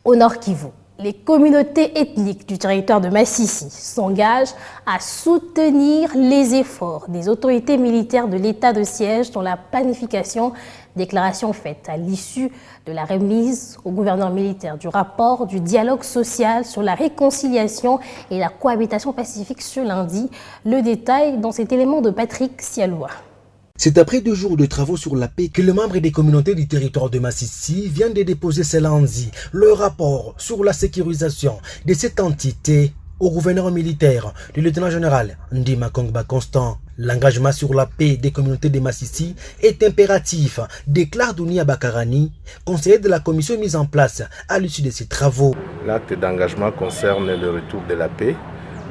Au Nord Kivu, les communautés ethniques du territoire de Massissi s'engagent à soutenir les efforts des autorités militaires de l'état de siège dans la planification, déclaration faite à l'issue de la remise au gouverneur militaire du rapport du dialogue social sur la réconciliation et la cohabitation pacifique ce lundi. Le détail dans cet élément de Patrick Sialoua. C'est après 2 jours de travaux sur la paix que le membre des communautés du territoire de Massissi vient de déposer ce lundi le rapport sur la sécurisation de cette entité au gouverneur militaire, le lieutenant-général Ndima Kongba Constant. L'engagement sur la paix des communautés de Massissi est impératif, déclare Dounia Bakarani, conseiller de la commission mise en place à l'issue de ces travaux. L'acte d'engagement concerne le retour de la paix,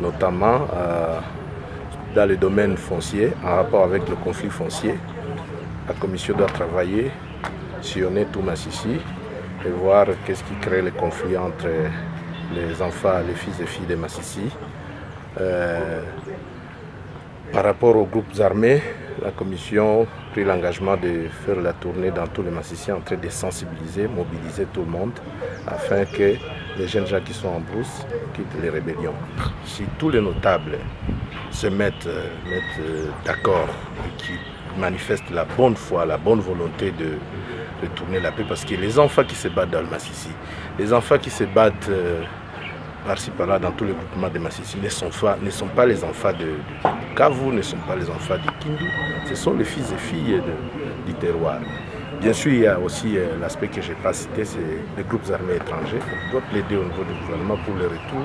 notamment dans le domaine foncier, en rapport avec le conflit foncier. La commission doit travailler, sillonner tout Massissi et voir qu'est-ce qui crée le conflit entre les enfants, les fils et filles de Massissi. Par rapport aux groupes armés, la commission a pris l'engagement de faire la tournée dans tous les Massissi en train de sensibiliser, mobiliser tout le monde afin que les jeunes gens qui sont en brousse quittent les rébellions. Si tous les notables se mettent d'accord et qui manifestent la bonne foi, la bonne volonté de retourner la paix, parce que les enfants qui se battent dans le Massissi, les enfants qui se battent par-ci par-là dans tous les groupements de Massissi ne sont pas les enfants de Kavu, ne sont pas les enfants de Kindu, ce sont les fils et filles du terroir. Bien sûr, il y a aussi l'aspect que je n'ai pas cité, c'est les groupes armés étrangers. On doit plaider au niveau du gouvernement pour le retour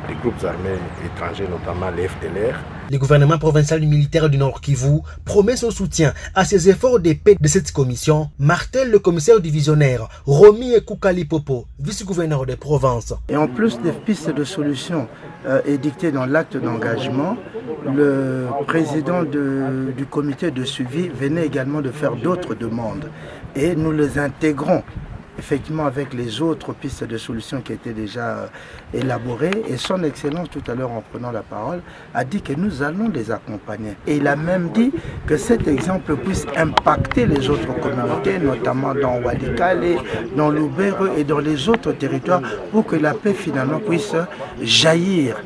des groupes armés étrangers, notamment les FDLR. Le gouvernement provincial militaire du Nord Kivu promet son soutien à ces efforts de paix de cette commission, martèle le commissaire divisionnaire Romy Ekoukali Popo, vice-gouverneur de Provence. Et en plus des pistes de solutions édictées dans l'acte d'engagement, le président du comité de suivi venait également de faire d'autres demandes et nous les intégrons effectivement avec les autres pistes de solutions qui étaient déjà élaborées, et son excellence tout à l'heure en prenant la parole a dit que nous allons les accompagner, et il a même dit que cet exemple puisse impacter les autres communautés, notamment dans Walikale, dans Lubero et dans les autres territoires, pour que la paix finalement puisse jaillir.